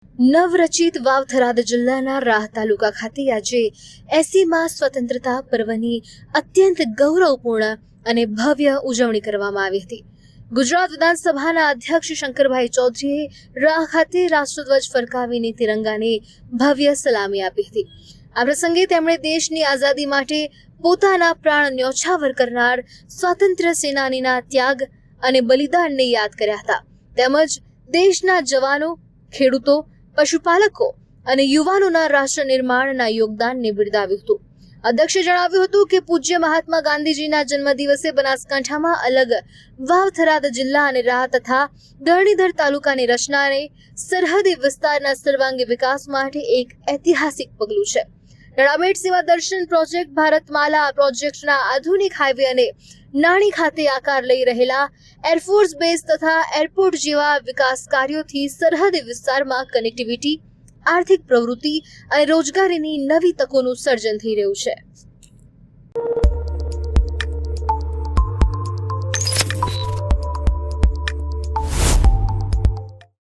નવરચિત વાવ થરાદ જિલ્લાના રાહ તાલુકા ખાતે આજે 80મા સ્વતંત્રતા પર્વની અત્યંત ગૌરવપૂર્ણ અને ભવ્ય ઉજવણી કરવામાં આવી હતી। ગુજરાત વિધાનસભાના અધ્યક્ષ શંકરભાઈ ચૌધરીએ રાહ ખાતે રાષ્ટ્રધ્વજ ફરકાવીને તિરંગાને ભવ્ય સલામી આપી હતી। આ પ્રસંગે તેમણે દેશની આઝાદી માટે પોતાના પ્રાણ ન્યોછાવર કરનાર સ્વાતંત્ર્ય સેનાનીના ત્યાગ અને બલિદાનને યાદ કર્યા હતા। તેમજ દેશના જવાનો, ખેડૂતો, પશુપાલકો અને યુવાનોના રાષ્ટ્ર નિર્માણના યોગદાનને બિરદાવ્યું હતું। અધ્યક્ષે જણાવ્યું હતું કે પૂજ્ય મહાત્મા ગાંધીજીના જન્મદિવસે બનાસકાંઠામાં અલગ વાવ થરાદ જિલ્લા અને રાહ તથા ધરણીધર તાલુકાની રચનાને સરહદી વિસ્તારના સર્વાંગી વિકાસ માટે એક ઐતિહાસિક પગલું છે। રડામેટ સેવા દર્શન પ્રોજેક્ટ, ભારતમાલા પ્રોજેક્ટના આધુનિક હાઈવે અને નાણી ખાતે આકાર લઈ રહેલા એરફોર્સ બેઝ તથા એરપોર્ટ જેવા વિકાસ કાર્યોથી સરહદી વિસ્તારમાં કનેક્ટિવિટી, આર્થિક પ્રવૃત્તિ અને રોજગારીની નવી તકોનું સર્જન થઈ રહ્યું છે।